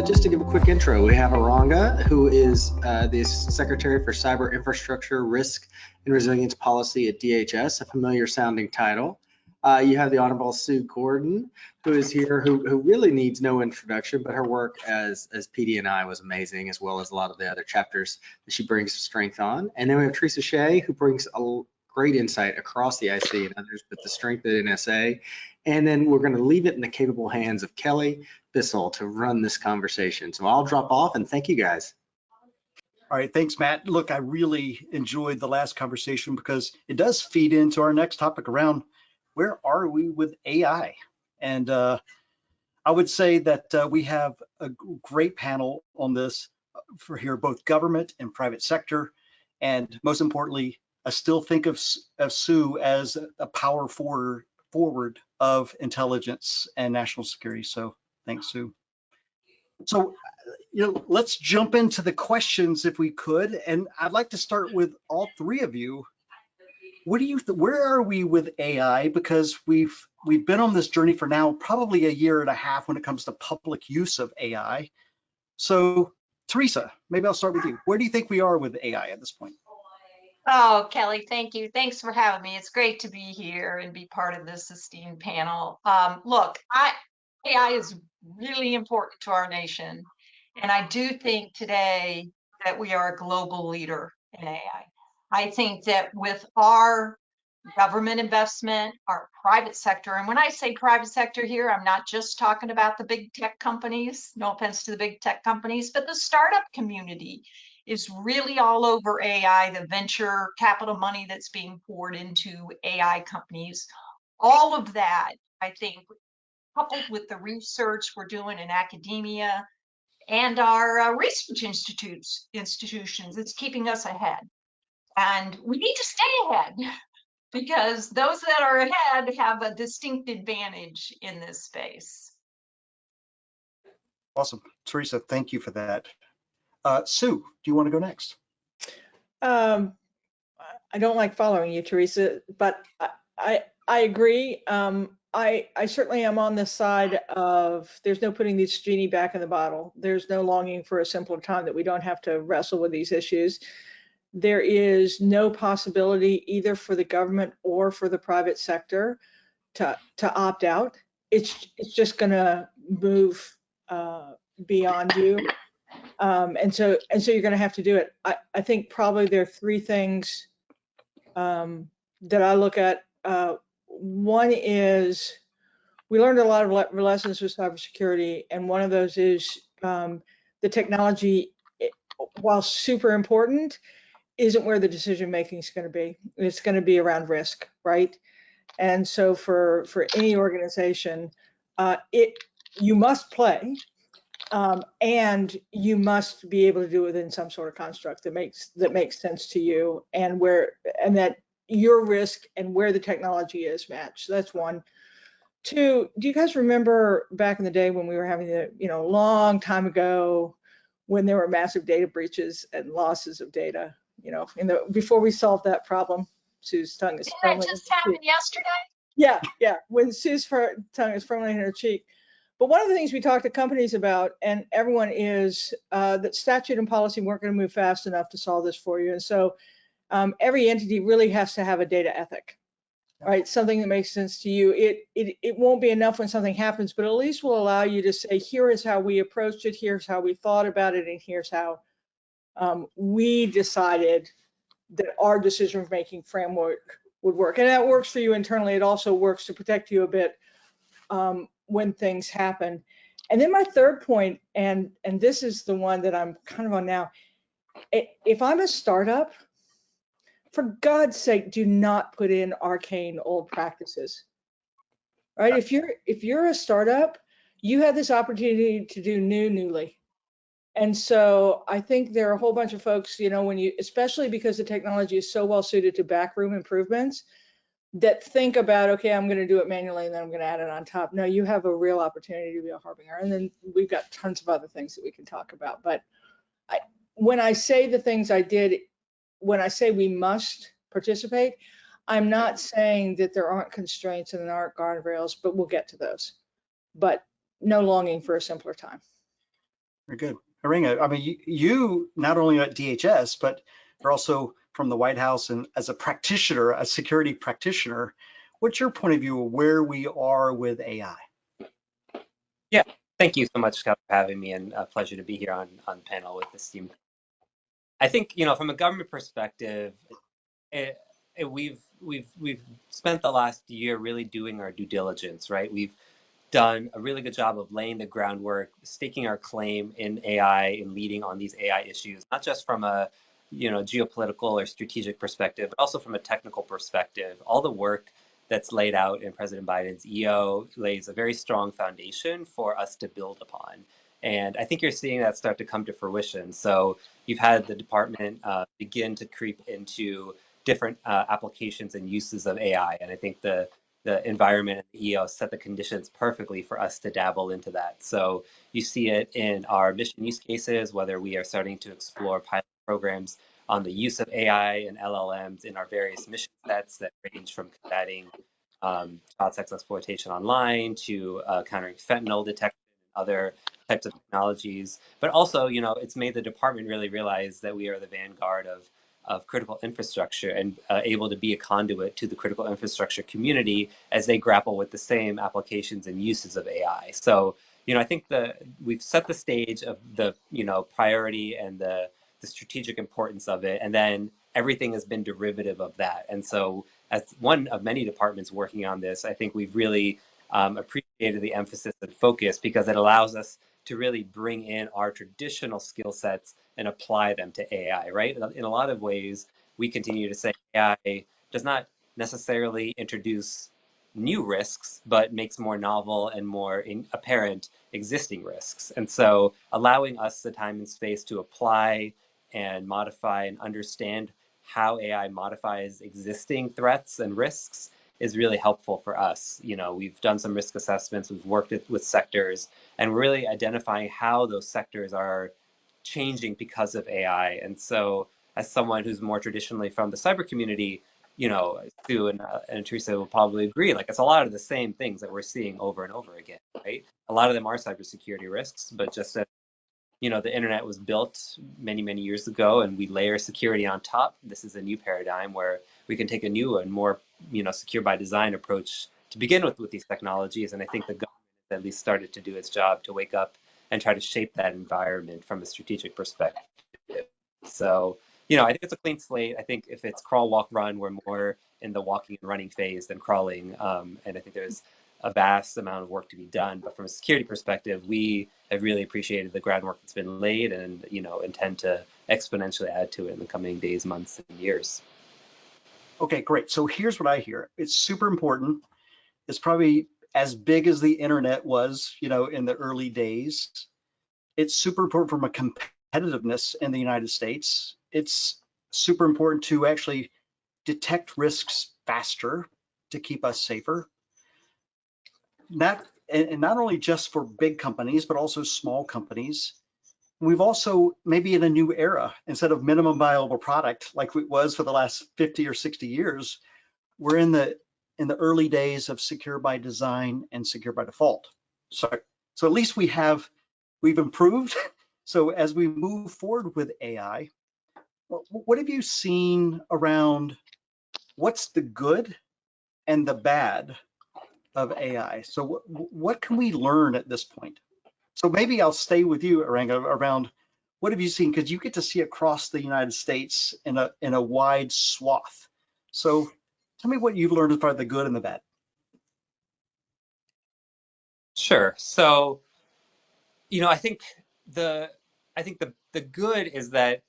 just to give a quick intro, we have Iranga, who is the Secretary for Cyber Infrastructure, Risk, and Resilience Policy at DHS, a familiar sounding title. You have the Honorable Sue Gordon, who is here, who really needs no introduction, but her work as PD&I was amazing, as well as a lot of the other chapters that she brings strength on. And then we have Teresa Shea, who brings a great insight across the IC and others, but the strength at NSA. And then we're going to leave it in the capable hands of Kelly Bissell to run this conversation. So I'll drop off and thank you guys. All right, thanks, Matt. Look, I really enjoyed the last conversation because it does feed into our next topic around where are we with AI? And I would say that we have a great panel on this for here, both government and private sector. And most importantly, I still think of Sue as a power forward of intelligence and national security. So thanks, Sue. So, let's jump into the questions if we could. And I'd like to start with all three of you. What do you where are we with AI? Because we've been on this journey for now probably a year and a half when it comes to public use of AI. So Teresa, maybe I'll start with you. Where do you think we are with AI at this point? Oh, Kelly, thank you. Thanks for having me. It's great to be here and be part of this esteemed panel. Look, AI is really important to our nation. And I do think today that we are a global leader in AI. I think that with our government investment, our private sector, and when I say private sector here, I'm not just talking about the big tech companies, no offense to the big tech companies, but the startup community is really all over AI, the venture capital money that's being poured into AI companies. All of that, I think, coupled with the research we're doing in academia and our research institutions, it's keeping us ahead. And we need to stay ahead because those that are ahead have a distinct advantage in this space. Awesome. Teresa, thank you for that. Sue, do you want to go next? I don't like following you, Teresa, but I agree. I certainly am on the side of there's no putting this genie back in the bottle. There's no longing for a simpler time that we don't have to wrestle with these issues. There is no possibility either for the government or for the private sector to opt out. It's just going to move beyond you, and so you're going to have to do it. I think probably there are three things that I look at. One is we learned a lot of lessons with cybersecurity, and one of those is the technology, while super important, isn't where the decision making is going to be. It's going to be around risk, right? And so for any organization, you must play, and you must be able to do it within some sort of construct that makes sense to you, and that your risk and where the technology is matched. So that's one. Two, do you guys remember back in the day when we were having the, long time ago, when there were massive data breaches and losses of data? Before we solved that problem, Sue's tongue is firmly. Didn't that just happen yesterday? Yeah. When Sue's tongue is firmly in her cheek. But one of the things we talked to companies about, and everyone is that statute and policy weren't going to move fast enough to solve this for you. And so every entity really has to have a data ethic, right? Something that makes sense to you. It won't be enough when something happens, but at least will allow you to say, here is how we approached it, here's how we thought about it, and here's how we decided that our decision-making framework would work. And that works for you internally. It also works to protect you a bit when things happen. And then my third point, and this is the one that I'm kind of on now, if I'm a startup, for God's sake, do not put in arcane old practices, right? If you're a startup, you have this opportunity to do newly. And so I think there are a whole bunch of folks, especially because the technology is so well suited to backroom improvements, that think about, okay, I'm going to do it manually and then I'm going to add it on top. No, you have a real opportunity to be a harbinger. And then we've got tons of other things that we can talk about. But when I say the things I did, when I say we must participate, I'm not saying that there aren't constraints and there aren't guardrails, but we'll get to those. But no longing for a simpler time. Very good. Iranga, I mean, you not only at DHS, but you're also from the White House and as a practitioner, a security practitioner. What's your point of view of where we are with AI? Yeah, thank you so much, Scott, for having me, and a pleasure to be here on panel with this team. I think, from a government perspective, we've spent the last year really doing our due diligence, right? We've done a really good job of laying the groundwork, staking our claim in AI and leading on these AI issues, not just from a geopolitical or strategic perspective, but also from a technical perspective. All the work that's laid out in President Biden's EO lays a very strong foundation for us to build upon. And I think you're seeing that start to come to fruition. So you've had the department begin to creep into different applications and uses of AI. And I think the environment and the EO set the conditions perfectly for us to dabble into that. So you see it in our mission use cases, whether we are starting to explore pilot programs on the use of AI and LLMs in our various mission sets that range from combating child sex exploitation online to countering fentanyl detection and other types of technologies. But also, it's made the department really realize that we are the vanguard of critical infrastructure and able to be a conduit to the critical infrastructure community as they grapple with the same applications and uses of AI. So, I think we've set the stage of the, priority and the strategic importance of it, and then everything has been derivative of that. And so, as one of many departments working on this, I think we've really appreciated the emphasis and focus because it allows us to really bring in our traditional skill sets and apply them to AI, right? In a lot of ways, we continue to say AI does not necessarily introduce new risks, but makes more novel and more apparent existing risks. And so allowing us the time and space to apply and modify and understand how AI modifies existing threats and risks is really helpful for us. We've done some risk assessments, we've worked with sectors, and we're really identifying how those sectors are changing because of AI. And so as someone who's more traditionally from the cyber community, Sue and Teresa will probably agree, like it's a lot of the same things that we're seeing over and over again, right? A lot of them are cybersecurity risks, but just as the internet was built many, many years ago and we layer security on top, this is a new paradigm where we can take a new and more, secure by design approach to begin with these technologies. And I think the government at least started to do its job to wake up and try to shape that environment from a strategic perspective. So, I think it's a clean slate. I think if it's crawl, walk, run, we're more in the walking and running phase than crawling. And I think there's a vast amount of work to be done. But from a security perspective, we have really appreciated the groundwork that's been laid and, intend to exponentially add to it in the coming days, months, and years. Okay, great. So here's what I hear. It's super important. It's probably as big as the internet was, in the early days. It's super important from a competitiveness in the United States. It's super important to actually detect risks faster to keep us safer. And not only just for big companies, but also small companies. We've also, maybe in a new era, instead of minimum viable product like it was for the last 50 or 60 years, we're in the early days of secure by design and secure by default. So at least we've improved. So as we move forward with AI, what have you seen around what's the good and the bad of AI? So what can we learn at this point? So maybe I'll stay with you, Iranga, around what have you seen? Because you get to see across the United States in a wide swath. So tell me what you've learned as far as the good and the bad. Sure. So, I think the good is that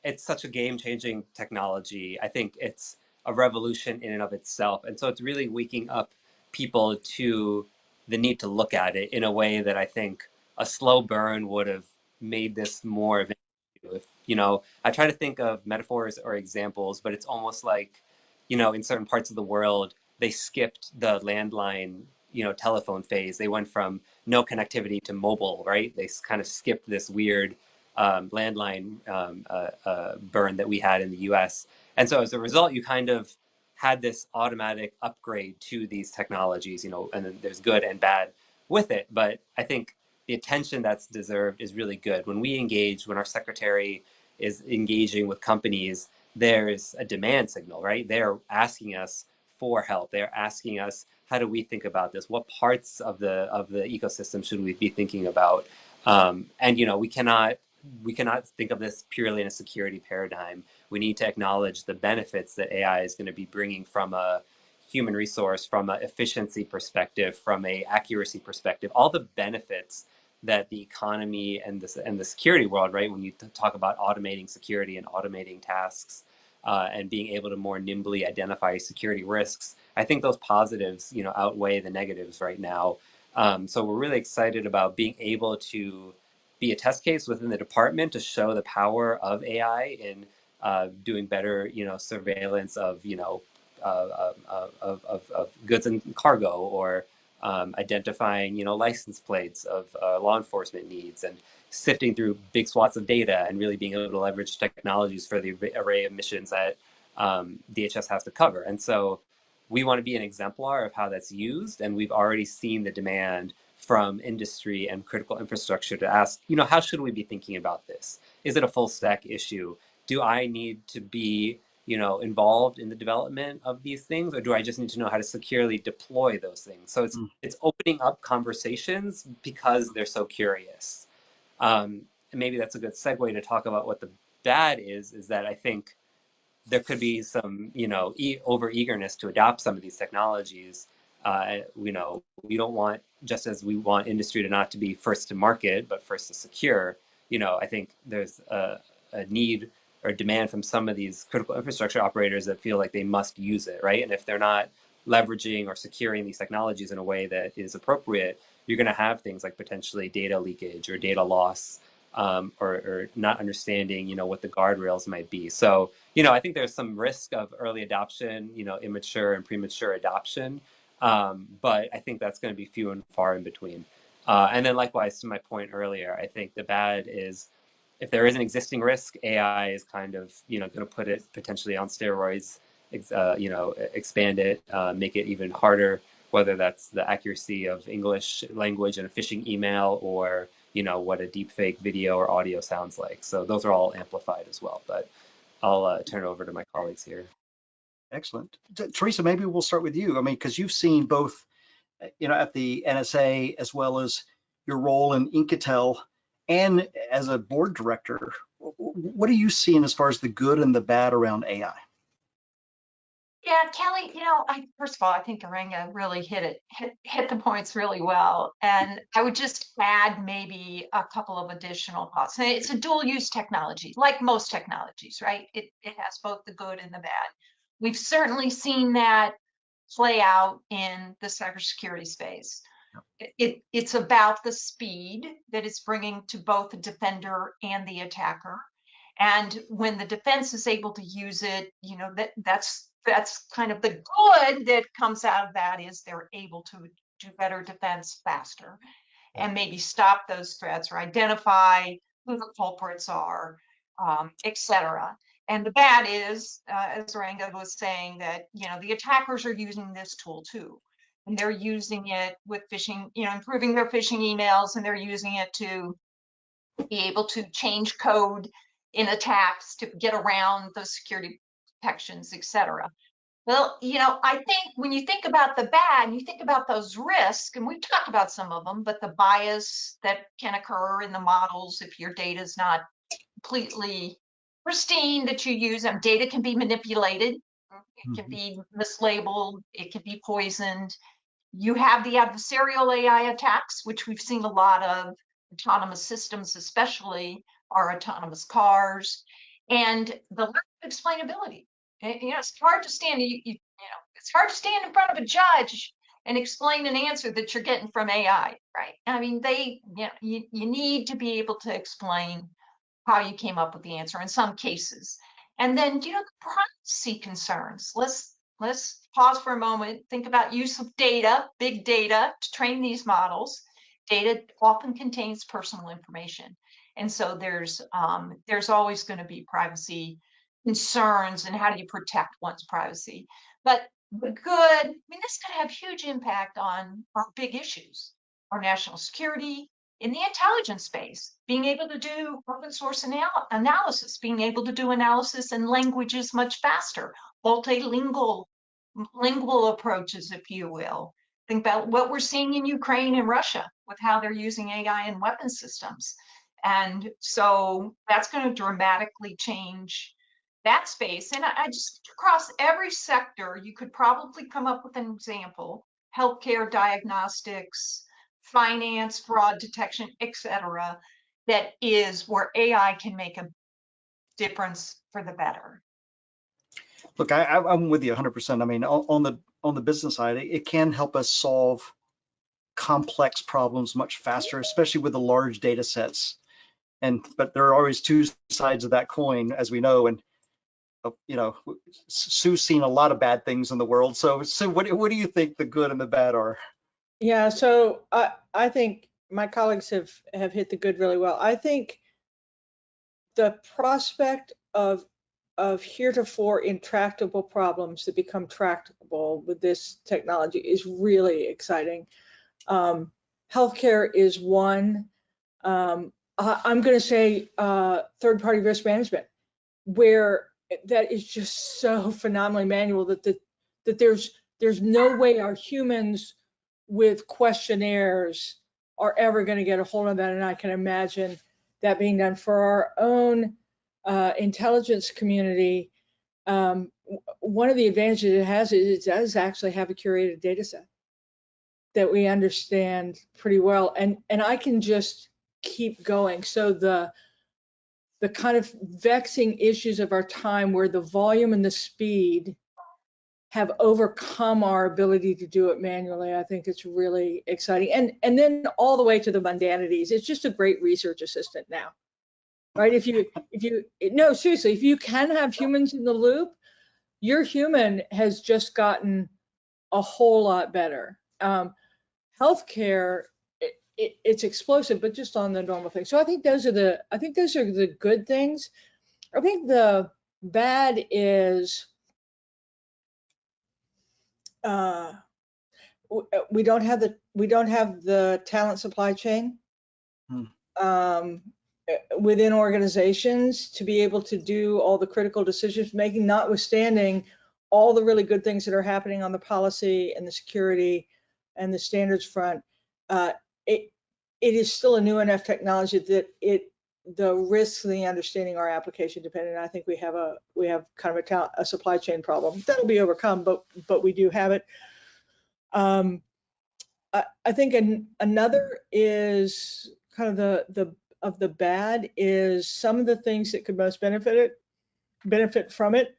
it's such a game-changing technology. I think it's a revolution in and of itself. And so it's really waking up people to the need to look at it in a way that I think a slow burn would have made this more of an issue. I try to think of metaphors or examples, but it's almost like, in certain parts of the world, they skipped the landline, telephone phase. They went from no connectivity to mobile, right? They kind of skipped this weird landline burn that we had in the US. And so as a result, you kind of had this automatic upgrade to these technologies, and then there's good and bad with it. But I think the attention that's deserved is really good. When we engage, when our secretary is engaging with companies, there's a demand signal, right? They're asking us for help. They're asking us, how do we think about this? What parts of the ecosystem should we be thinking about? And we cannot think of this purely in a security paradigm. We need to acknowledge the benefits that AI is going to be bringing from a human resource, from an efficiency perspective, from a accuracy perspective, all the benefits that the economy and the security world, right? When you talk about automating security and automating tasks and being able to more nimbly identify security risks, I think those positives, outweigh the negatives right now. So we're really excited about being able to be a test case within the department to show the power of AI in doing better, surveillance of, of goods and cargo, or identifying, license plates of law enforcement needs, and sifting through big swaths of data and really being able to leverage technologies for the array of missions that DHS has to cover. And so we want to be an exemplar of how that's used, and we've already seen the demand from industry and critical infrastructure to ask, how should we be thinking about this? Is it a full stack issue? Do I need to be, involved in the development of these things, or do I just need to know how to securely deploy those things? So it's opening up conversations because they're so curious. And maybe that's a good segue to talk about what the bad is that I think there could be some, over eagerness to adopt some of these technologies. We don't want, just as we want industry to not to be first to market, but first to secure. I think there's a need or demand from some of these critical infrastructure operators that feel like they must use it, right? And if they're not leveraging or securing these technologies in a way that is appropriate, you're going to have things like potentially data leakage or data loss, or not understanding, what the guardrails might be. So, I think there's some risk of early adoption, immature and premature adoption. But I think that's going to be few and far in between. And then likewise, to my point earlier, I think the bad is if there is an existing risk, AI is kind of, going to put it potentially on steroids, expand it, make it even harder, whether that's the accuracy of English language and a phishing email, or, what a deepfake video or audio sounds like. So those are all amplified as well. But I'll turn it over to my colleagues here. Excellent. Teresa, maybe we'll start with you. I mean, because you've seen both, at the NSA, as well as your role in Incatel, and as a board director, what are you seeing as far as the good and the bad around AI? Yeah, Kelly, first of all, I think Iranga really hit the points really well. And I would just add maybe a couple of additional thoughts. And it's a dual use technology, like most technologies, right? It has both the good and the bad. We've certainly seen that play out in the cybersecurity space. It's about the speed that it's bringing to both the defender and the attacker. And when the defense is able to use it, that's kind of the good that comes out of that, is they're able to do better defense faster and maybe stop those threats or identify who the culprits are, et cetera. And the bad is, as Iranga was saying, that the attackers are using this tool too, and they're using it with phishing, improving their phishing emails, and they're using it to be able to change code in attacks to get around those security protections, et cetera. Well, I think when you think about the bad, you think about those risks, and we've talked about some of them, but the bias that can occur in the models if your data is not completely pristine that you use, and data can be manipulated, it can be mislabeled, it can be poisoned. You have the adversarial AI attacks, which we've seen a lot of, autonomous systems, especially our autonomous cars, and the lack of explainability. It's hard to stand. It's hard to stand in front of a judge and explain an answer that you're getting from AI, right? I mean, you need to be able to explain how you came up with the answer in some cases. And then, the privacy concerns. Let's pause for a moment. Think about use of data, big data, to train these models. Data often contains personal information, and so there's always going to be privacy concerns, and how do you protect one's privacy? But the good, this could have huge impact on our big issues, our national security, in the intelligence space, being able to do open source analysis, being able to do analysis in languages much faster, multilingual approaches, if you will. Think about what we're seeing in Ukraine and Russia with how they're using AI in weapon systems. And so that's going to dramatically change that space. And I just, across every sector, you could probably come up with an example: healthcare, diagnostics, finance, fraud detection, etc., that is where AI can make a difference for the better. Look, I'm with you 100%. I mean, on the business side, it can help us solve complex problems much faster, especially with the large data sets. But there are always two sides of that coin, as we know. And you know, Sue's seen a lot of bad things in the world. So what do you think the good and the bad are? Yeah, so I think my colleagues have hit the good really well. I think the prospect of heretofore intractable problems that become tractable with this technology is really exciting. Healthcare is one. I'm going to say third-party risk management, where that is just so phenomenally manual that there's no way our humans with questionnaires are ever going to get a hold of that. And I can imagine that being done for our own intelligence community. One of the advantages it has is it does actually have a curated data set that we understand pretty well. And I can just keep going. So the kind of vexing issues of our time, where the volume and the speed have overcome our ability to do it manually, I think it's really exciting. And then all the way to the mundanities, it's just a great research assistant now, right? No, seriously, if you can have humans in the loop, your human has just gotten a whole lot better. Healthcare, it's explosive, but just on the normal thing. So I think those are the good things. I think the bad is we don't have the talent supply chain within organizations to be able to do all the critical decisions making, notwithstanding all the really good things that are happening on the policy and the security and the standards front. It is still a new enough technology that the risks and the understanding are application dependent. I think we have kind of a supply chain problem that'll be overcome, but we do have it. I think another is kind of the bad is some of the things that could most benefit from it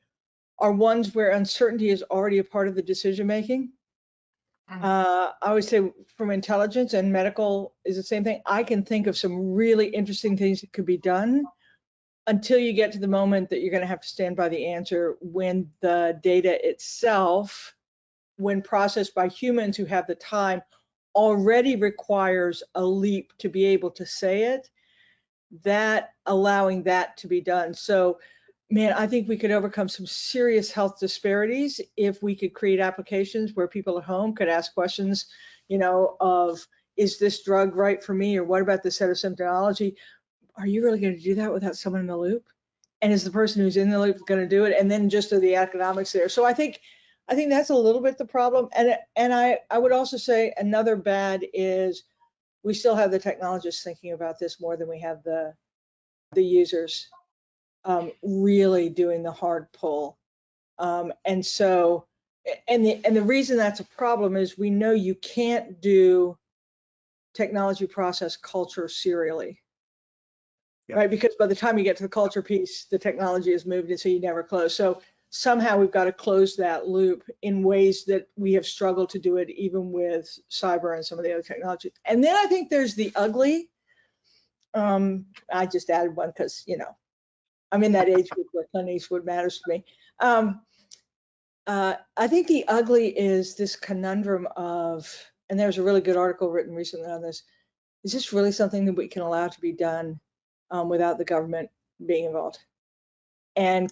are ones where uncertainty is already a part of the decision making. I would say from intelligence and medical is the same thing. I can think of some really interesting things that could be done until you get to the moment that you're going to have to stand by the answer, when the data itself, when processed by humans who have the time, already requires a leap to be able to say it, that allowing that to be done. So, man, I think we could overcome some serious health disparities if we could create applications where people at home could ask questions, of, is this drug right for me? Or what about this set of symptomology? Are you really going to do that without someone in the loop? And is the person who's in the loop going to do it? And then just are the economics there. So I think that's a little bit the problem. And I would also say another bad is we still have the technologists thinking about this more than we have the users really doing the hard pull. And so, and the reason that's a problem is we know you can't do technology process culture serially, right? Because by the time you get to the culture piece, the technology has moved, and so you never close. So somehow we've got to close that loop in ways that we have struggled to do it, even with cyber and some of the other technologies. And then I think there's the ugly. I just added one because, I'm in that age group where Clint Eastwood matters to me. I think the ugly is this conundrum of, and there's a really good article written recently on this, is this really something that we can allow to be done without the government being involved? And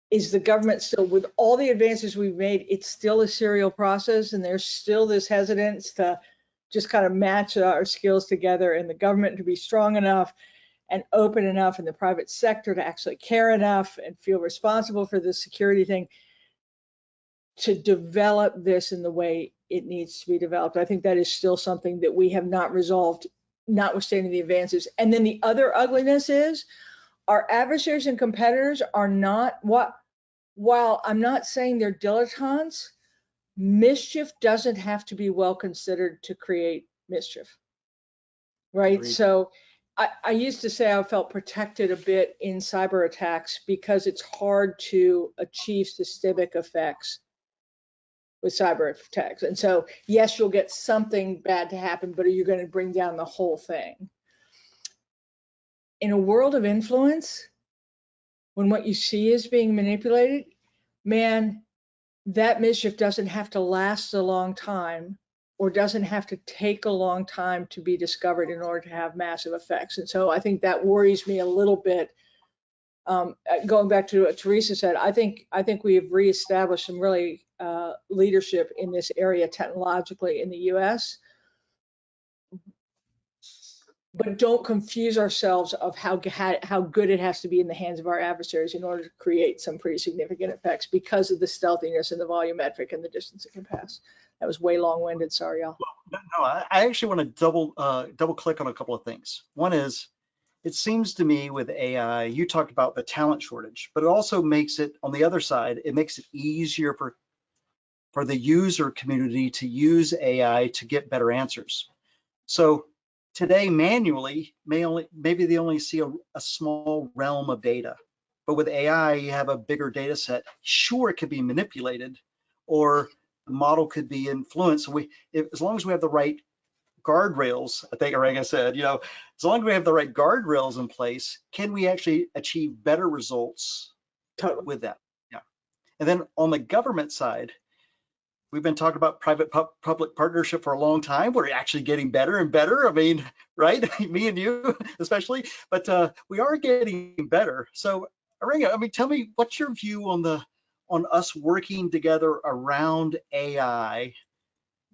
is the government still, with all the advances we've made, it's still a serial process, and there's still this hesitance to just kind of match our skills together, and the government to be strong enough and open enough, and the private sector to actually care enough and feel responsible for the security thing to develop this in the way it needs to be developed. I think that is still something that we have not resolved, notwithstanding the advances. And then the other ugliness is our adversaries and competitors are not while I'm not saying they're dilettantes, mischief doesn't have to be well considered to create mischief, right? Agreed. So I used to say I felt protected a bit in cyber attacks because it's hard to achieve systemic effects with cyber attacks. And so, yes, you'll get something bad to happen, but are you going to bring down the whole thing? In a world of influence, when what you see is being manipulated, man, that mischief doesn't have to last a long time or doesn't have to take a long time to be discovered in order to have massive effects. And so I think that worries me a little bit. Going back to what Teresa said, I think we have reestablished some really leadership in this area technologically in the US. But don't confuse ourselves of how good it has to be in the hands of our adversaries in order to create some pretty significant effects because of the stealthiness and the volumetric and the distance it can pass. That was way long-winded. Sorry, y'all. No, I actually want to double click on a couple of things. One is, it seems to me with AI, you talked about the talent shortage, but it also makes it, on the other side, it makes it easier for the user community to use AI to get better answers. So today, manually, maybe they only see a small realm of data, but with AI, you have a bigger data set. Sure, it could be manipulated, or the model could be influenced. So as long as we have the right guardrails, I think Iranga said, as long as we have the right guardrails in place, can we actually achieve better results with that? Yeah. And then on the government side, we've been talking about private-public partnership for a long time. We're actually getting better and better. I mean, right? Me and you especially, but we are getting better. So Iranga, I mean, tell me, what's your view on us working together around AI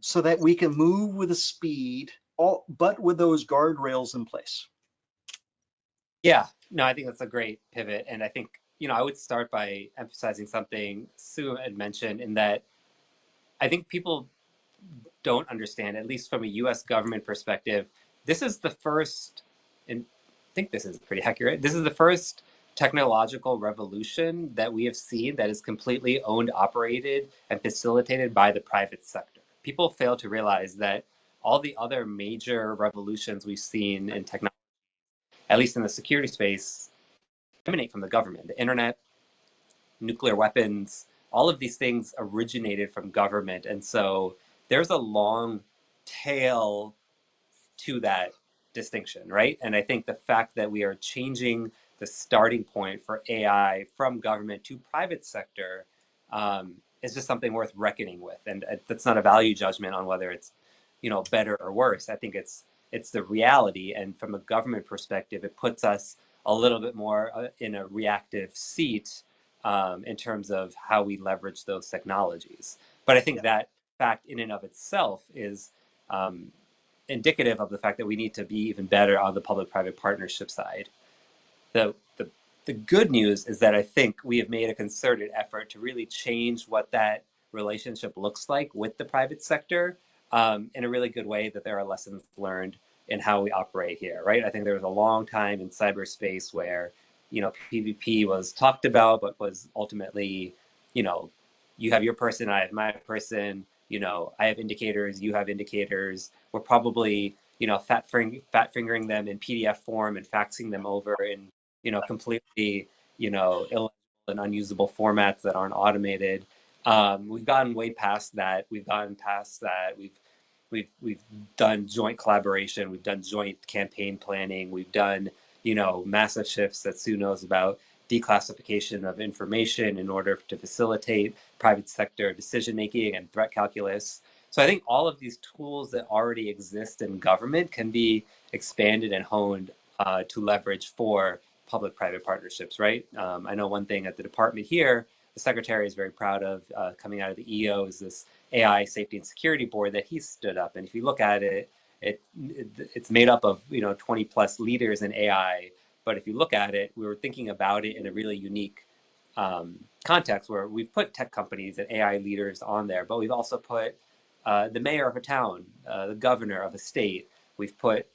so that we can move with a speed, but with those guardrails in place? Yeah, no, I think that's a great pivot. And I think, I would start by emphasizing something Sue had mentioned, in that I think people don't understand, at least from a US government perspective, this is the first, and I think this is pretty accurate, this is the first technological revolution that we have seen that is completely owned, operated, and facilitated by the private sector. People fail to realize that all the other major revolutions we've seen in technology, at least in the security space, emanate from the government. The internet, nuclear weapons, all of these things originated from government. And so there's a long tail to that distinction, right? And I think the fact that we are changing the starting point for AI from government to private sector is just something worth reckoning with. And that's not a value judgment on whether it's, better or worse. I think it's the reality. And from a government perspective, it puts us a little bit more in a reactive seat in terms of how we leverage those technologies. But I think that fact in and of itself is indicative of the fact that we need to be even better on the public-private partnership side. The good news is that I think we have made a concerted effort to really change what that relationship looks like with the private sector in a really good way, that there are lessons learned in how we operate here, right? I think there was a long time in cyberspace where, PvP was talked about, but was ultimately, you have your person, I have my person, I have indicators, you have indicators. We're probably, fat fingering them in PDF form and faxing them over in, completely, illegible and unusable formats that aren't automated. We've gotten way past that. We've done joint collaboration. We've done joint campaign planning. We've done, massive shifts that Sue knows about, declassification of information in order to facilitate private sector decision-making and threat calculus. So I think all of these tools that already exist in government can be expanded and honed to leverage for public-private partnerships, right? I know one thing at the department here, the secretary is very proud of coming out of the EO is this AI safety and security board that he stood up. And if you look at it, it's made up of 20 plus leaders in AI. But if you look at it, we were thinking about it in a really unique context where we've put tech companies and AI leaders on there, but we've also put the mayor of a town, the governor of a state. We've put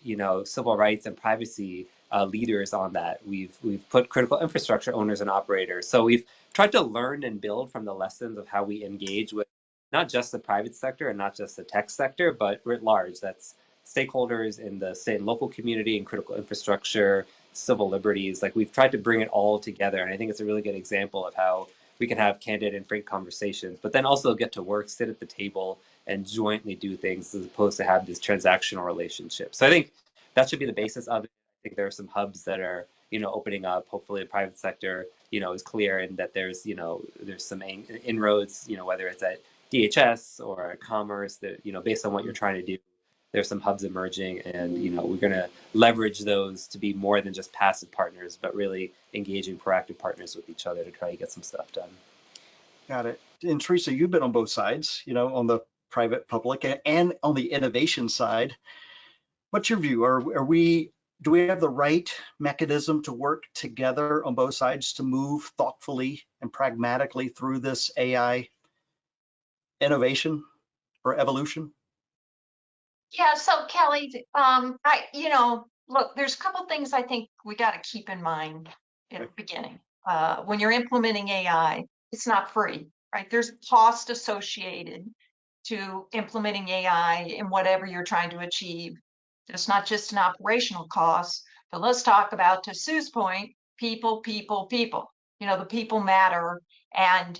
civil rights and privacy leaders on that. We've put critical infrastructure owners and operators. So we've tried to learn and build from the lessons of how we engage with not just the private sector and not just the tech sector, but writ large. That's stakeholders in the state and local community and critical infrastructure, civil liberties. Like, we've tried to bring it all together. And I think it's a really good example of how we can have candid and frank conversations, but then also get to work, sit at the table, and jointly do things as opposed to have this transactional relationship. So I think that should be the basis of it. I think there are some hubs that are, opening up. Hopefully the private sector, is clear, and that there's some inroads, whether it's at DHS or commerce that, based on what you're trying to do, there's some hubs emerging, and we're going to leverage those to be more than just passive partners, but really engaging proactive partners with each other to try to get some stuff done. Got it. And Teresa, you've been on both sides, on the private, public, and on the innovation side. What's your view? Do we have the right mechanism to work together on both sides to move thoughtfully and pragmatically through this AI innovation or evolution? Yeah, so Kelly, look, there's a couple things I think we got to keep in mind at the beginning. When you're implementing AI, it's not free, right? There's a cost associated to implementing AI in whatever you're trying to achieve. It's not just an operational cost, but let's talk about, to Sue's point, people. The people matter, and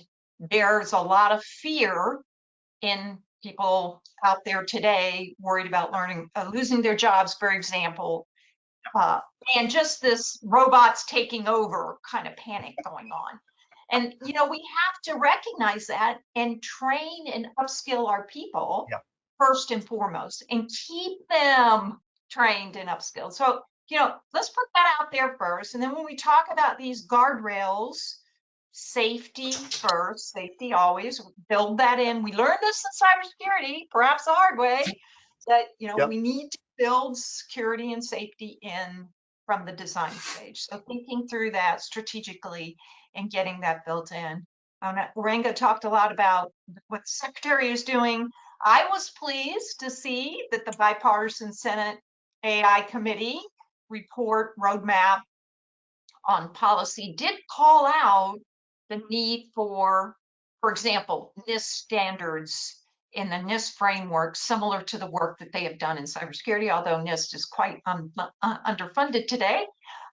there's a lot of fear in people out there today worried about losing their jobs, for example, and just this robots taking over kind of panic going on. And, we have to recognize that and train and upskill our people first and foremost, and keep them trained and upskilled. So, let's put that out there first. And then when we talk about these guardrails, safety first, safety always, build that in. We learned this in cybersecurity, perhaps the hard way, that we need to build security and safety in from the design stage. So thinking through that strategically and getting that built in. Iranga talked a lot about what the Secretary is doing. I was pleased to see that the bipartisan Senate AI Committee report roadmap on policy did call out the need for example, NIST standards in the NIST framework, similar to the work that they have done in cybersecurity, although NIST is quite underfunded today.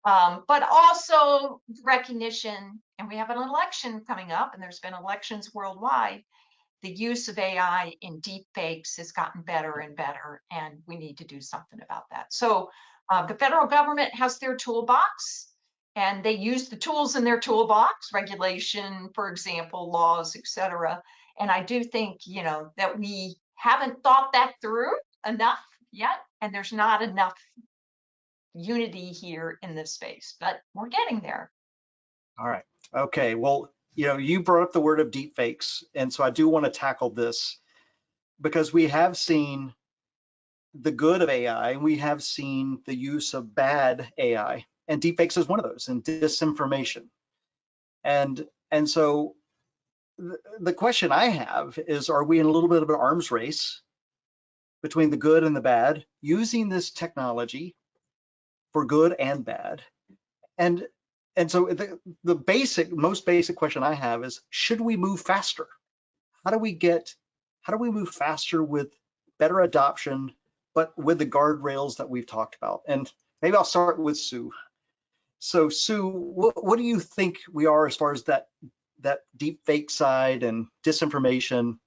But also recognition, and we have an election coming up, and there's been elections worldwide. The use of AI in deep fakes has gotten better and better, and we need to do something about that. So the federal government has their toolbox, and they use the tools in their toolbox, regulation, for example, laws, et cetera. And I do think, that we haven't thought that through enough yet, and there's not enough unity here in this space, but we're getting there. All right. Okay. Well, you brought up the word of deep fakes, and so I do want to tackle this because we have seen the good of AI, and we have seen the use of bad AI. And deepfakes is one of those, and disinformation. And so the question I have is, are we in a little bit of an arms race between the good and the bad, using this technology for good and bad? And so the most basic question I have is, should we move faster? How do we move faster with better adoption, but with the guardrails that we've talked about? And maybe I'll start with Sue. So Sue, what do you think we are as far as that deep fake side and disinformation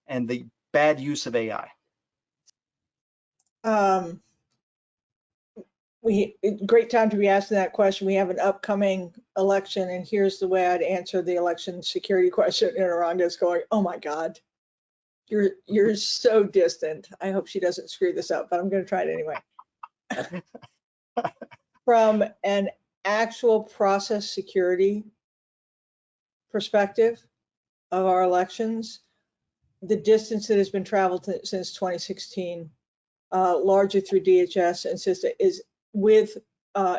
and the bad use of AI? Great time to be asking that question. We have an upcoming election, and here's the way I'd answer the election security question. And Iranga's going, "Oh my God, you're so distant." I hope she doesn't screw this up, but I'm going to try it anyway. From an actual process security perspective, of our elections, the distance that has been traveled since 2016, largely through DHS and SISTA, is with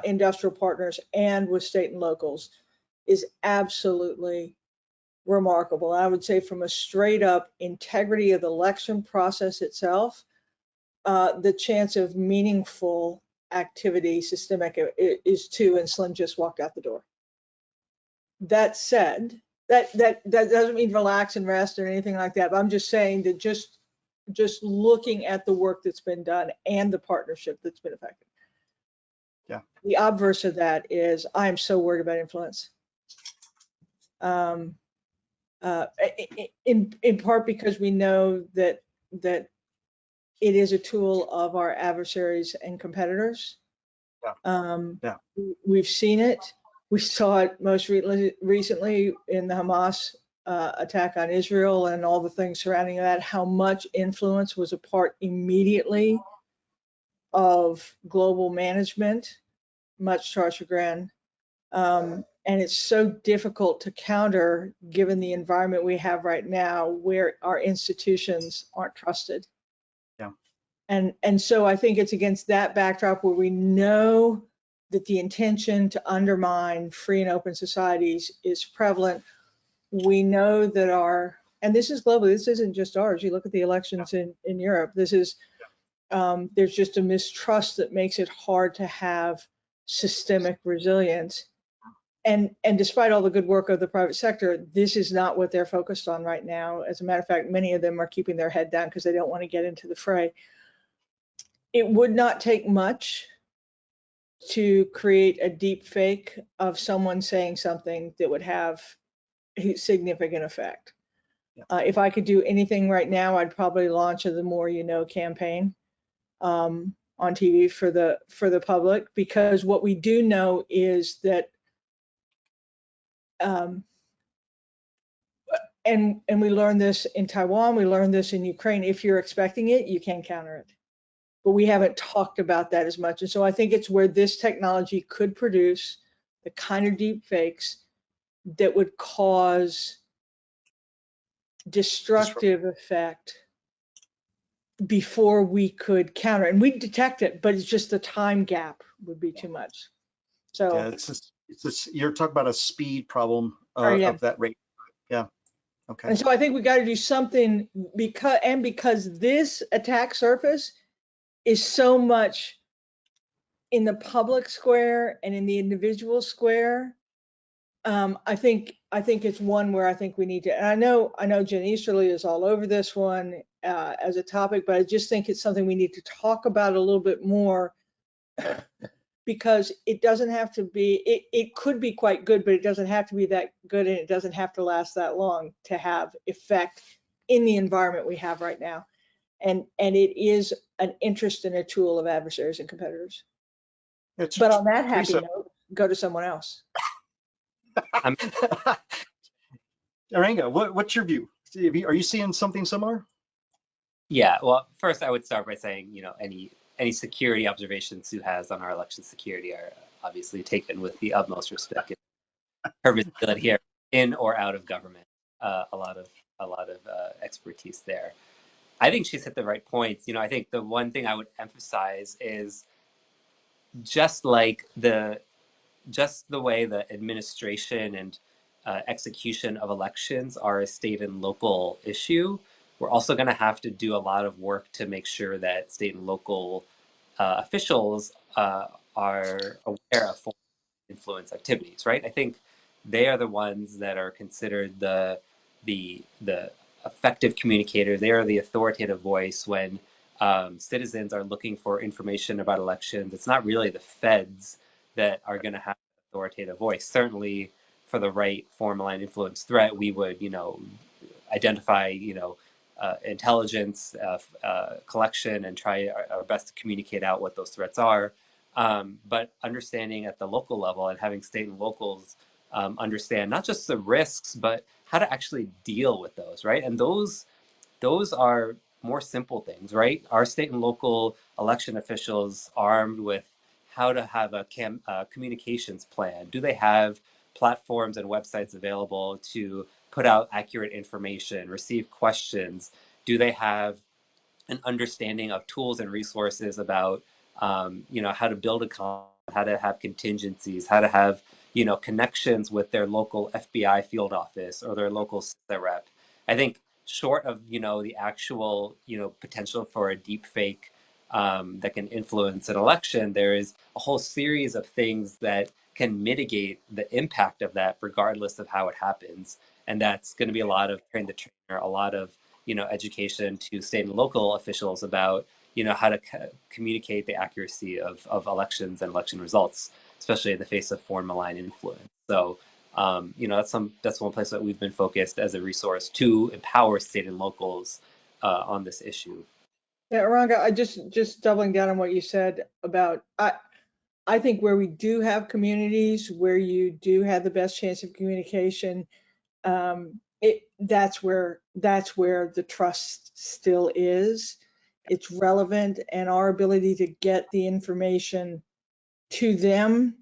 industrial partners and with state and locals, is absolutely remarkable. I would say from a straight up integrity of the election process itself, the chance of meaningful activity, systemic, is 2, and Slim just walked out the door. That said, that doesn't mean relax and rest or anything like that, but I'm just saying that just looking at the work that's been done and the partnership that's been effective. Yeah. The obverse of that is I'm so worried about influence. In part because we know that it is a tool of our adversaries and competitors. Yeah. We've seen it. We saw it most recently in the Hamas attack on Israel and all the things surrounding that, how much influence was a part immediately of global management, much to our chagrin. And it's so difficult to counter given the environment we have right now where our institutions aren't trusted. Yeah. And so I think it's against that backdrop where we know that the intention to undermine free and open societies is prevalent. We know that and this is global, this isn't just ours. You look at the elections in Europe, this is, there's just a mistrust that makes it hard to have systemic resilience. And despite all the good work of the private sector, this is not what they're focused on right now. As a matter of fact, many of them are keeping their head down because they don't want to get into the fray. It would not take much to create a deep fake of someone saying something that would have a significant effect. Yeah. If I could do anything right now, I'd probably launch a The More You Know campaign on TV for the public, because what we do know is that and we learned this in Taiwan, we learned this in Ukraine. If you're expecting it, you can counter it. But we haven't talked about that as much. And so I think it's where this technology could produce the kind of deep fakes that would cause destructive effect before we could counter. And we'd detect it, but it's just the time gap would be too much. So yeah, you're talking about a speed problem yeah. of that rate. Yeah. Okay. And so I think we got to do something because this attack surface is so much in the public square and in the individual square. I think it's one where I think we need to, and I know Jen Easterly is all over this one as a topic, but I just think it's something we need to talk about a little bit more, because it doesn't have to be, it could be quite good, but it doesn't have to be that good, and it doesn't have to last that long to have effect in the environment we have right now. And it is an interest in a tool of adversaries and competitors. But on that happy note, go to someone else. Iranga, what's your view? Are you seeing something similar? Yeah, well, first I would start by saying, any security observations Sue has on our election security are obviously taken with the utmost respect. Her visibility here, in or out of government, a lot of expertise there. I think she's hit the right points. I think the one thing I would emphasize is just the way the administration and execution of elections are a state and local issue. We're also going to have to do a lot of work to make sure that state and local officials are aware of foreign influence activities, right? I think they are the ones that are considered the effective communicators. They are the authoritative voice when citizens are looking for information about elections. It's not really the feds that are going to have an authoritative voice. Certainly, for the right form line influence threat, we would, identify, intelligence collection and try our best to communicate out what those threats are. But understanding at the local level and having state and locals understand not just the risks, but how to actually deal with those, right? And those are more simple things, right? Our state and local election officials armed with how to have a communications plan. Do they have platforms and websites available to put out accurate information, receive questions? Do they have an understanding of tools and resources about, how to build how to have contingencies, how to have, connections with their local FBI field office or their local CISA rep? I think short of, the actual, potential for a deep fake that can influence an election, there is a whole series of things that can mitigate the impact of that regardless of how it happens. And that's going to be a lot of train the trainer, a lot of, education to state and local officials about, how to communicate the accuracy of elections and election results, especially in the face of foreign malign influence. So, that's one place that we've been focused as a resource to empower state and locals on this issue. Yeah, Iranga, I just doubling down on what you said about, I think where we do have communities where you do have the best chance of communication, that's where the trust still is. It's relevant, and our ability to get the information to them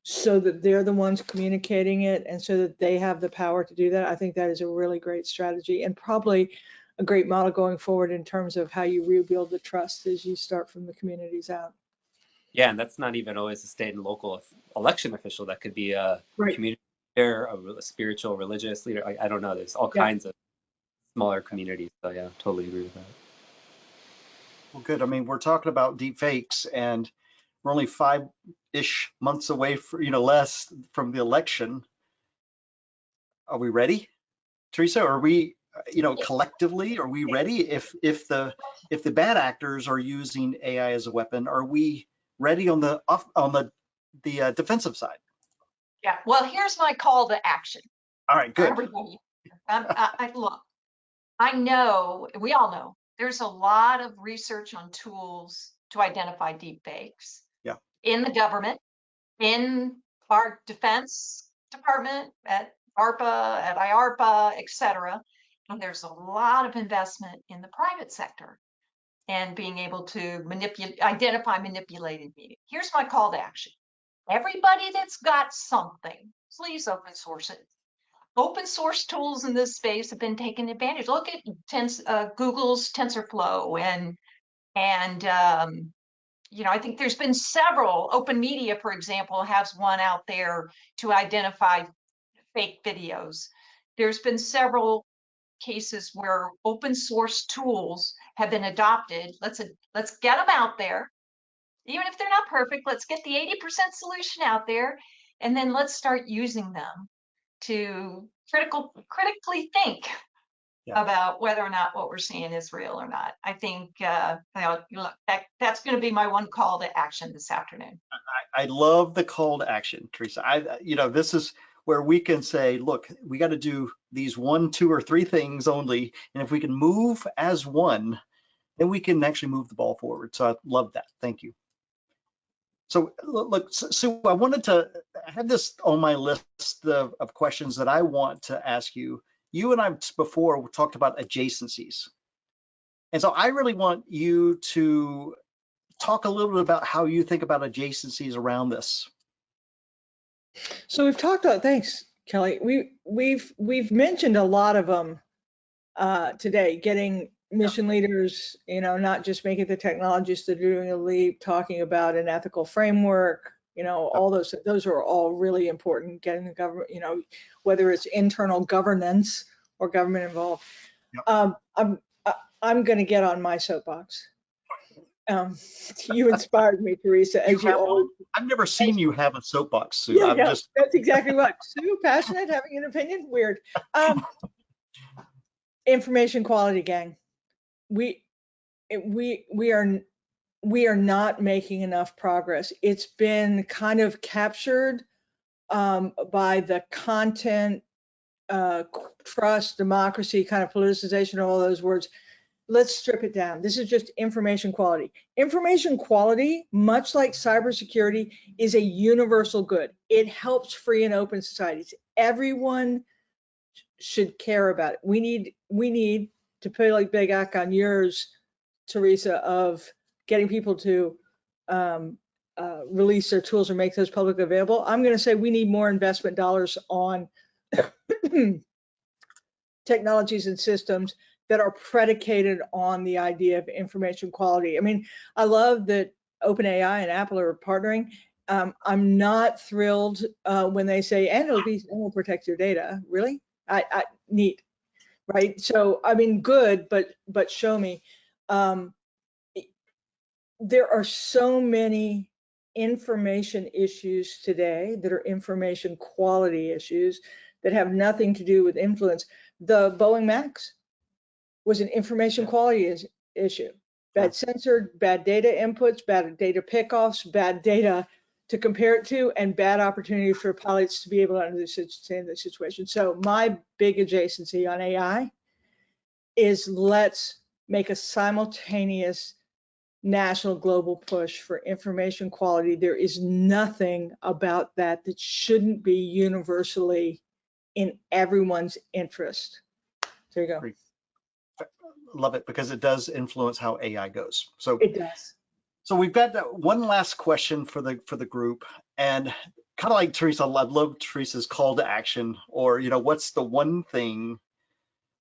so that they're the ones communicating it and so that they have the power to do that. I think that is a really great strategy and probably a great model going forward in terms of how you rebuild the trust as you start from the communities out. Yeah, and that's not even always a state and local election official. That could be a Right. community leader, a spiritual, religious leader. I don't know. There's all kinds of smaller communities. So yeah, totally agree with that. Well, good. I mean, we're talking about deep fakes, and we're only 5-ish months away, less from the election. Are we ready, Teresa? Are we, collectively, are we ready? If the bad actors are using AI as a weapon, are we ready on the defensive side? Yeah, well, here's my call to action. All right, good. Everybody, look, I know, we all know, there's a lot of research on tools to identify deep fakes. Yeah. In the government, in our defense department, at ARPA, at IARPA, et cetera. And there's a lot of investment in the private sector and being able to identify manipulated media. Here's my call to action. Everybody that's got something, please open source it. Open source tools in this space have been taken advantage. Look at Google's TensorFlow and I think there's been several. Open Media, for example, has one out there to identify fake videos. There's been several cases where open source tools have been adopted. Let's get them out there. Even if they're not perfect, let's get the 80% solution out there, and then let's start using them to critically think about whether or not what we're seeing is real or not. I think that's going to be my one call to action this afternoon. I love the call to action, Teresa. This is where we can say, look, we got to do these 1, 2, or 3 things only, and if we can move as one, then we can actually move the ball forward. So I love that. Thank you. So look, Sue, I wanted to have this on my list of questions that I want to ask you. You and I before talked about adjacencies. And so I really want you to talk a little bit about how you think about adjacencies around this. So we've talked about, thanks, Kelly. We've mentioned a lot of them today, getting mission leaders, not just making the technologists that are doing a leap, talking about an ethical framework, all those are all really important, getting the government, whether it's internal governance or government involved. Yep. I'm going to get on my soapbox. You inspired me, Teresa, as you always. I've never seen you have a soapbox, Sue. Yeah, that's exactly right. Sue, passionate, having an opinion, weird. Information quality, gang. We are not making enough progress. It's been kind of captured by the content, trust, democracy, kind of politicization, all those words. Let's strip it down. This is just information quality. Information quality, much like cybersecurity, is a universal good. It helps free and open societies. Everyone should care about it. We need to put like big act on yours, Teresa, of getting people to release their tools or make those publicly available. I'm going to say we need more investment dollars on technologies and systems that are predicated on the idea of information quality. I mean, I love that OpenAI and Apple are partnering. I'm not thrilled when they say, and it'll protect your data. Really? Neat, right? So I mean, good, but show me. There are so many information issues today that are information quality issues that have nothing to do with influence. The Boeing Max was an information quality issue. Bad censored, bad data inputs, bad data pickoffs, bad data to compare it to, and bad opportunity for pilots to be able to understand the situation. So my big adjacency on AI is let's make a simultaneous national global push for information quality. There is nothing about that that shouldn't be universally in everyone's interest. There you go. Great. Love it, because it does influence how AI goes. So it does. So we've got one last question for the group, and kind of like Teresa, I love Teresa's call to action, or what's the one thing,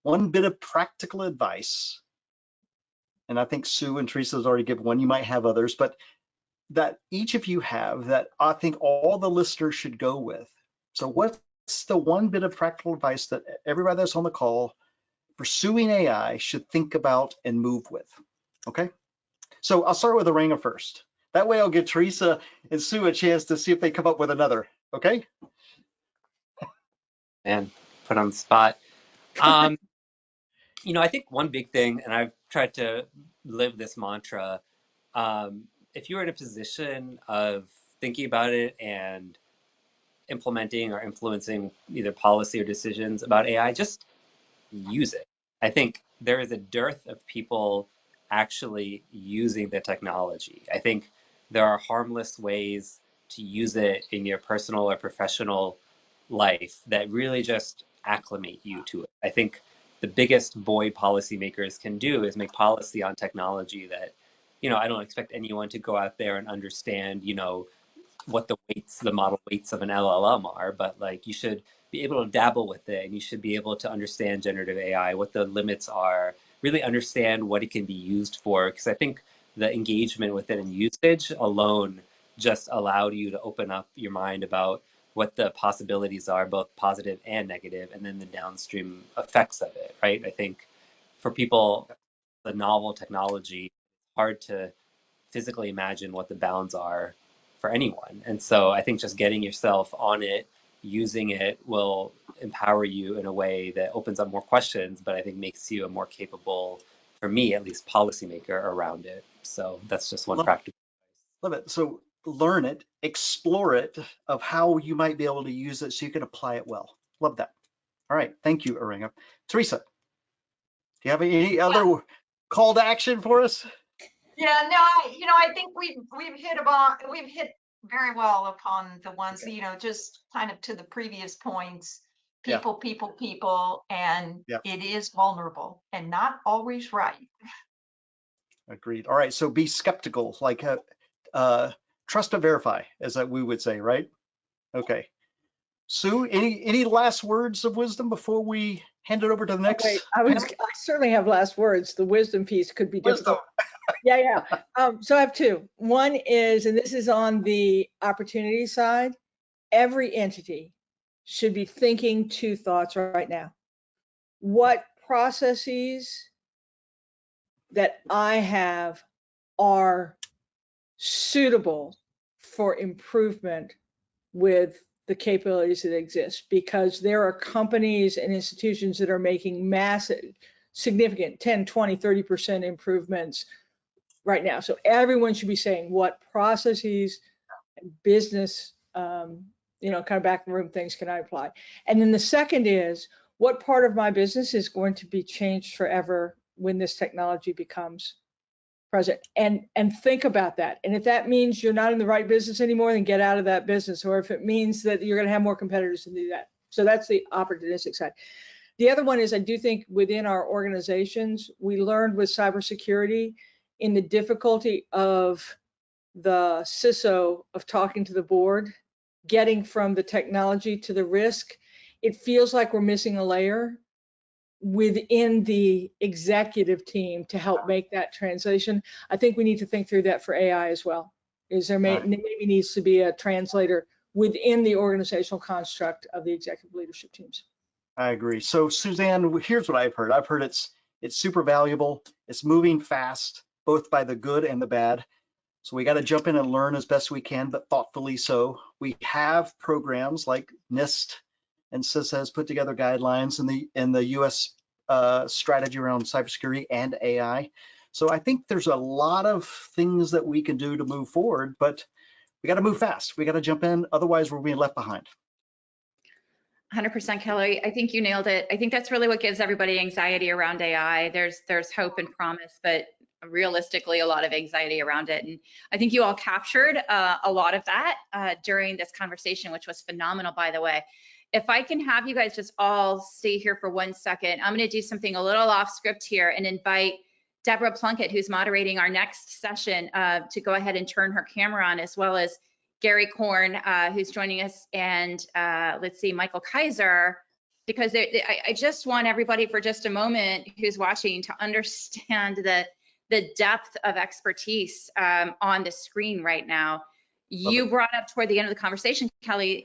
one bit of practical advice, and I think Sue and Teresa's already given one, you might have others, but that each of you have that I think all the listeners should go with. So what's the one bit of practical advice that everybody that's on the call pursuing AI should think about and move with? Okay. So I'll start with Iranga first. That way I'll give Teresa and Sue a chance to see if they come up with another, okay? And put on the spot. I think one big thing, and I've tried to live this mantra, if you're in a position of thinking about it and implementing or influencing either policy or decisions about AI, just use it. I think there is a dearth of people actually using the technology. I think there are harmless ways to use it in your personal or professional life that really just acclimate you to it. I think the biggest void policymakers can do is make policy on technology that, I don't expect anyone to go out there and understand, what the model weights of an LLM are, but like you should be able to dabble with it, and you should be able to understand generative AI, what the limits are, really understand what it can be used for, because I think the engagement with it and usage alone just allowed you to open up your mind about what the possibilities are, both positive and negative, and then the downstream effects of it, right? I think for people, the novel technology, it's hard to physically imagine what the bounds are for anyone. And so I think just getting yourself on it, using it, will empower you in a way that opens up more questions, but I think makes you a more capable, for me at least, policymaker around it. So that's just one practical. Love it. So learn it, explore it, of how you might be able to use it so you can apply it well. Love that. All right. Thank you, Iranga. Teresa, do you have any other call to action for us? Yeah, no, I think we've hit very well upon the ones, just kind of to the previous points, people, and it is vulnerable and not always right. Agreed. All right, so be skeptical, like trust but verify, as we would say, right? Okay. Sue, any last words of wisdom before we hand it over to the next? Okay, I certainly have last words. The wisdom piece could be difficult. Yeah. So I have two. One is, and this is on the opportunity side, every entity should be thinking two thoughts right now. What processes that I have are suitable for improvement with the capabilities that exist? Because there are companies and institutions that are making massive, significant 10, 20, 30% improvements right now. So everyone should be saying what processes and business, kind of back in the room things can I apply? And then the second is, what part of my business is going to be changed forever when this technology becomes present? And think about that. And if that means you're not in the right business anymore, then get out of that business. Or if it means that you're going to have more competitors to do that. So that's the opportunistic side. The other one is, I do think within our organizations, we learned with cybersecurity in the difficulty of the CISO of talking to the board, getting from the technology to the risk, it feels like we're missing a layer within the executive team to help make that translation. I think we need to think through that for AI as well. Maybe needs to be a translator within the organizational construct of the executive leadership teams. I agree. So Suzanne, here's what I've heard. I've heard it's super valuable. It's moving fast, both by the good and the bad. So we got to jump in and learn as best we can, but thoughtfully so. We have programs like NIST, and CISA has put together guidelines in the U.S. Strategy around cybersecurity and AI. So I think there's a lot of things that we can do to move forward, but we got to move fast. We got to jump in, otherwise we're being left behind. 100% Kelly, I think you nailed it. I think that's really what gives everybody anxiety around AI. There's hope and promise, but realistically a lot of anxiety around it. And I think you all captured a lot of that during this conversation, which was phenomenal, by the way. If I can have you guys just all stay here for 1 second, I'm going to do something a little off script here and invite Deborah Plunkett, who's moderating our next session, to go ahead and turn her camera on, as well as Gary Korn, who's joining us, and let's see, Michael Kaiser, because I just want everybody for just a moment who's watching to understand the depth of expertise on the screen right now. You brought up toward the end of the conversation, Kelly,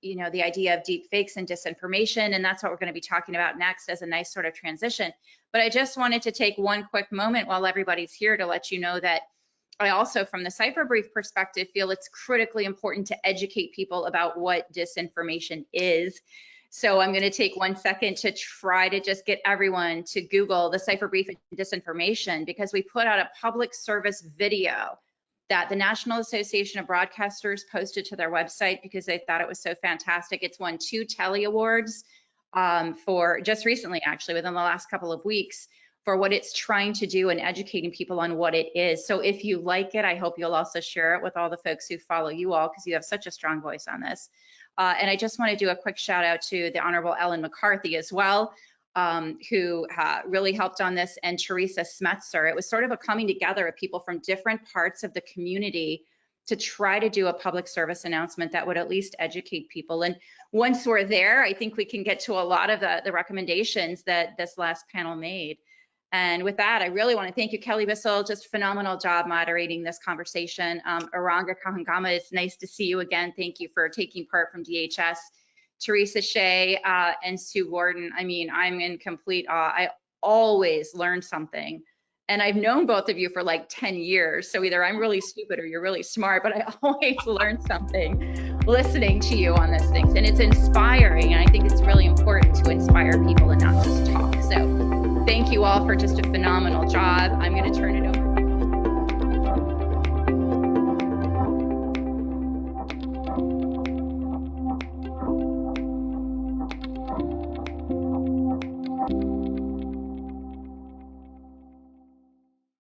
you know, the idea of deep fakes and disinformation, and that's what we're going to be talking about next as a nice sort of transition. But I just wanted to take one quick moment while everybody's here to let you know that I also, from the Cipher Brief perspective, feel it's critically important to educate people about what disinformation is. So I'm going to take 1 second to try to just get everyone to Google the Cipher Brief and disinformation, because we put out a public service video that the National Association of Broadcasters posted to their website because they thought it was so fantastic. It's won 2 Telly Awards for just recently, actually, within the last couple of weeks, for what it's trying to do and educating people on what it is. So if you like it, I hope you'll also share it with all the folks who follow you all, because you have such a strong voice on this. And I just want to do a quick shout out to the Honorable Ellen McCarthy as well, who really helped on this, and Teresa Smetzer. It was sort of a coming together of people from different parts of the community to try to do a public service announcement that would at least educate people. And once we're there, I think we can get to a lot of the recommendations that this last panel made. And with that, I really want to thank you, Kelly Bissell. Just phenomenal job moderating this conversation. Iranga Kahangama, it's nice to see you again. Thank you for taking part from DHS. Teresa, Shea, and Sue Gordon. I mean, I'm in complete awe. I always learn something. And I've known both of you for like 10 years. So either I'm really stupid or you're really smart, but I always learn something listening to you on these things. And it's inspiring. And I think it's really important to inspire people and not just talk. So thank you all for just a phenomenal job. I'm going to turn it over